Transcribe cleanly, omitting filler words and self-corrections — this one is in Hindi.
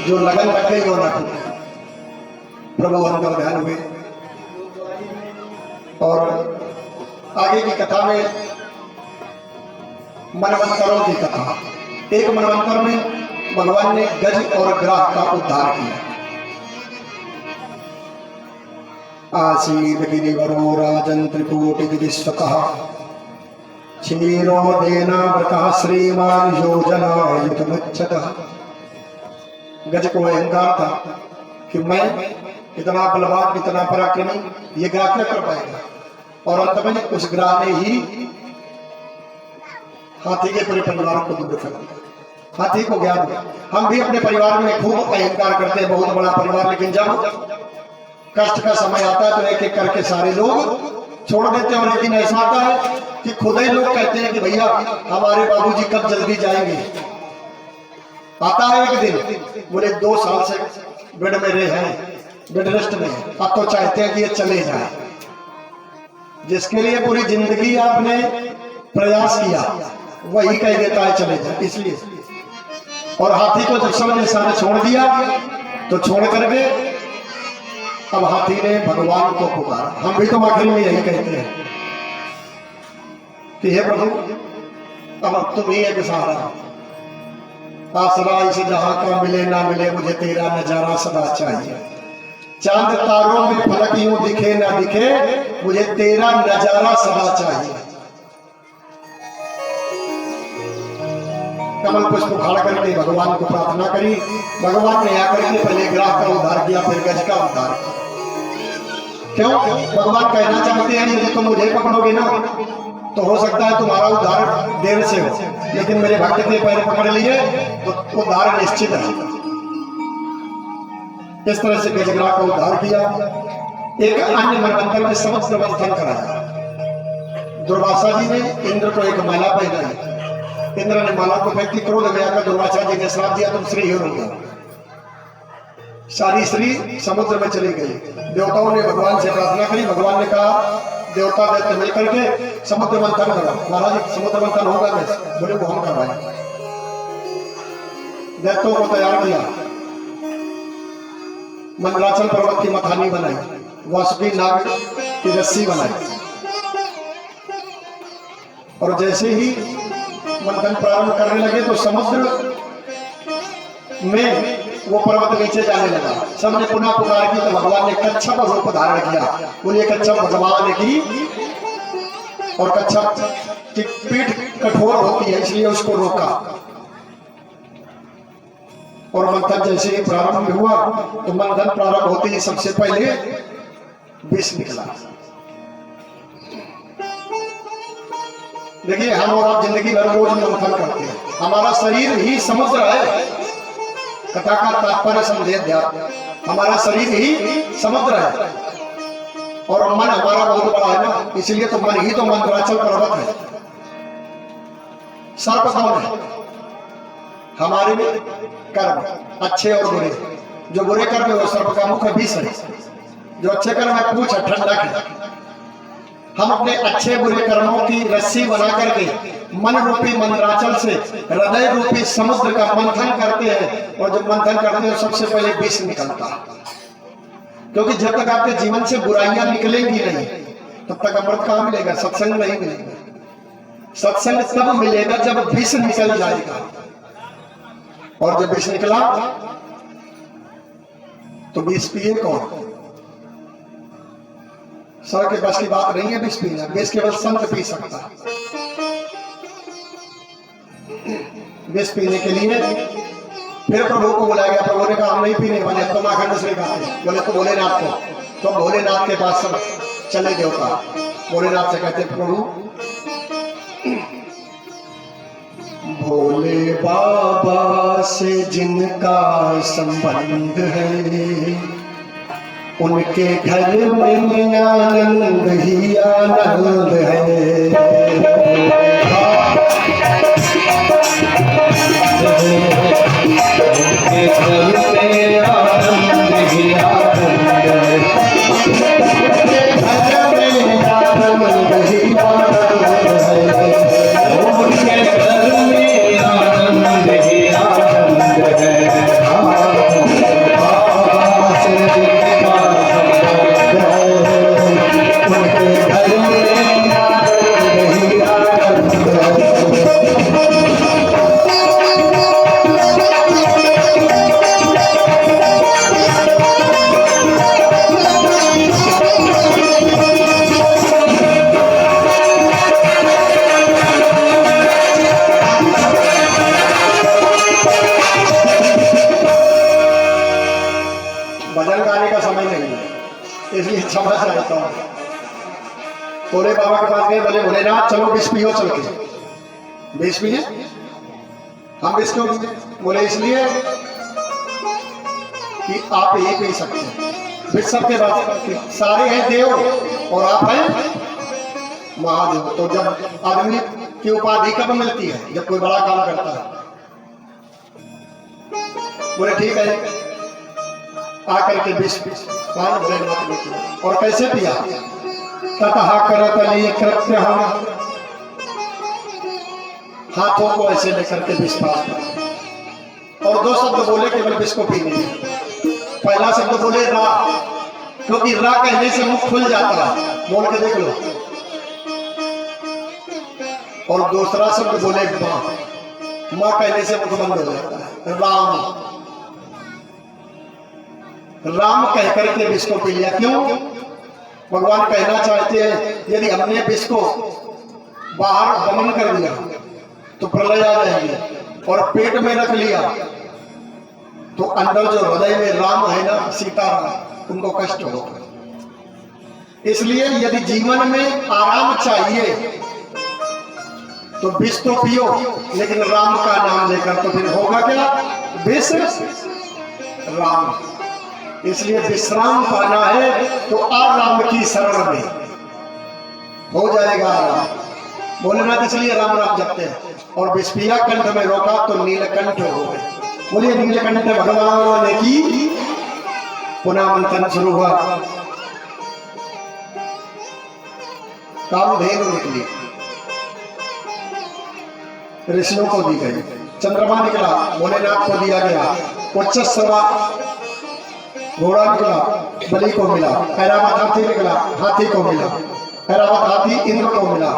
जो लगन लग गई वो न टूटे। प्रभु अनुभव ध्यान हुए और आगे की कथा में मनवंतरों की कथा। एक मनवंतर में भगवान ने गज और ग्राह का उद्धार किया। आसीद गिरिवरो राजन त्रिकोटि विश्वतः क्षीरो देनावृतः श्रीमान योजनायुतमुच्यतः। गज को अहंकार था कि मैं इतना बलवान इतना पराक्रमी, ये ग्राह क्या कर पाएगा। और अंत में उस ग्राह ने ही हाथी के पूरे परिवार को दूर कर दिया। हाथी को ज्ञान दिया। हम भी अपने परिवार में खूब अहंकार करते हैं, बहुत बड़ा परिवार, लेकिन जब कष्ट का समय आता है तो एक एक करके सारे लोग छोड़ देते हैं। और एक दिन ऐसा आता है कि खुद ही लोग कहते हैं कि भैया हमारे बाबूजी कब जल्दी जाएंगे। आता है एक दिन, बोले 2 साल से बेड में रहे हैं, बेड रेस्ट में, अब तो चाहते हैं कि ये चले जाए। जिसके लिए पूरी जिंदगी आपने प्रयास किया वही कह देता है चले जाए। इसलिए और हाथी को जब सब ने सारे छोड़ दिया तो छोड़ करके अब हाथी ने भगवान को पुकारा। हम भी तो आखिर में यही कहते हैं कि हे प्रभु अब तुम ही एक सहारा, आसरा इस जहां का मिले ना मिले, मुझे तेरा नजारा सदा चाहिए। चांद तारों में फलक यूं दिखे ना दिखे, मुझे तेरा नजारा सदा चाहिए। कमल पुष्प उखाड़ करके भगवान को प्रार्थना करी। भगवान ने आकर के पहले ग्राह का उद्धार किया, फिर गज का उद्धार किया। क्यों? भगवान कहना चाहते हैं यदि तुम मुझे पकड़ोगे ना तो हो सकता है तुम्हारा उद्धार देर से हो, लेकिन मेरे भक्त के पैर पकड़ लिए तो उद्धार निश्चित है। इस तरह से गजग्राह का उद्धार किया। एक अन्य मनवंतर में समुद्र मंथन कराया। दुर्वासा जी ने इंद्र को एक माला पहनाई। इंद्र ने माला को फेंकी, क्रोध में आकर दुर्वासा जी ने श्राप दिया तुम श्रीहीन हो गए। सारी श्री समुद्र में चली गई। देवताओं ने भगवान से प्रार्थना करी। भगवान ने कहा देवता दैत्य मिल करके समुद्र मंथन करो। महाराज समुद्र मंथन होगा कैसे? बोले वो हम करवाए। दैत्यों को तैयार किया, मंदराचल पर्वत की मथानी बनाई, वासुकी नाग की रस्सी बनाई। और जैसे ही मंथन प्रारंभ करने लगे तो समुद्र में वो पर्वत नीचे जाने लगा। सबने पुनः पुकार की तो भगवान ने कच्छप रूप धारण किया। बोलिए कच्छप भगवान की। और कच्छप की पीठ कठोर होती है इसलिए उसको रोका। और मंथन जैसे ही प्रारंभ हुआ तो मंथन प्रारंभ होते ही सबसे पहले विष निकला। देखिए हम और आप जिंदगी भर रोज मंथन करते हैं। हमारा शरीर ही समुद्र है। कथा का तात्पर्य समझे ध्यान, हमारा शरीर ही समुद्र है और मन हमारा बहुत बड़ा है ना, इसलिए तो मन ही तो मंदराचल पर्वत है। सर्प कौन है? हमारे में कर्म अच्छे और बुरे। जो बुरे कर्म है वो सर्प का मुख विष है, जो अच्छे कर्म है पूछ ठंडक है। हम अपने अच्छे बुरे कर्मों की रस्सी बना करके मन रूपी मंदराचल से हृदय रूपी समुद्र का मंथन करते हैं। और जब मंथन करते हैं सबसे पहले विष निकलता है, क्योंकि जब तक आपके जीवन से बुराइयां निकलेंगी नहीं तब तक अमृत कहां मिलेगा? सत्संग नहीं मिलेगा। सत्संग तब मिलेगा जब विष निकल जाएगा। और जब विष निकला तो विष पिए कौन? सर के बस की बात नहीं है विष पीना। विष केवल संत पी सकता है। विष पीने के लिए फिर प्रभु को बुलाया गया। प्रभु ने कहा हम नहीं पीने वाले, तुम आखंड से खाते। बोले तो भोलेनाथ को। तो भोलेनाथ के पास सब चले देवता। भोलेनाथ से कहते प्रभु भोले बाबा से जिनका संबंध है उनके घर में आनंद ही आनंद है। उनके घर में आनंद ही आनंद है। उनके घर में आनंद ही आनंद है। उनके घर में आनंद ही आनंद है। समझ आता हूँ। भोले बाबा के पास गए, बोले भोलेनाथ चलो विष पियो, चल के विष पिए। हम विष क्यों पिए? बोले इसलिए कि आप ही पी सकते हैं। विष सबके पास, सारे हैं देव और आप हैं महादेव। तो जब आदमी की उपाधि कब मिलती है? जब कोई बड़ा काम करता है। बोले ठीक है, आकर के विष पान और कैसे पिया? ततः करतली कृत्य, हाथों को ऐसे लेकर के विष पान, और दो शब्द बोले केवल विष को पीने में। पहला शब्द बोले रा, क्योंकि रा कहने से मुख खुल जाता है, बोल के देख लो। और दूसरा शब्द बोले मां, मां कहने से मुख बंद हो जाता है। राम, राम कहकर के विष को पी लिया। क्यों? भगवान कहना चाहते हैं यदि हमने विष को बाहर दमन कर दिया तो प्रलय आ जाएगी, और पेट में रख लिया तो अंदर जो हृदय में राम है ना, सीताराम, उनको कष्ट होगा। इसलिए यदि जीवन में आराम चाहिए तो विष तो पियो, लेकिन राम का नाम लेकर, तो फिर होगा क्या? विष राम। इसलिए विश्राम पाना है तो आराम की शरण में हो जाएगा आराम। भोलेनाथ इसलिए राम राम जपते हैं। और विष पिया, कंठ में रोका तो नीलकंठ हो गए। बोलिए नीलकंठ भगवान की। पुनः मंथन शुरू हुआ, कामधेनु निकली, ऋषियों को दी गई। चंद्रमा निकला, भोलेनाथ को दिया गया। उच्चस्रवा घोड़ा निकला, बलि को मिला। ऐरावत हाथी निकला, हाथी को मिला। ऐरावत हाथी इंद्र को मिला।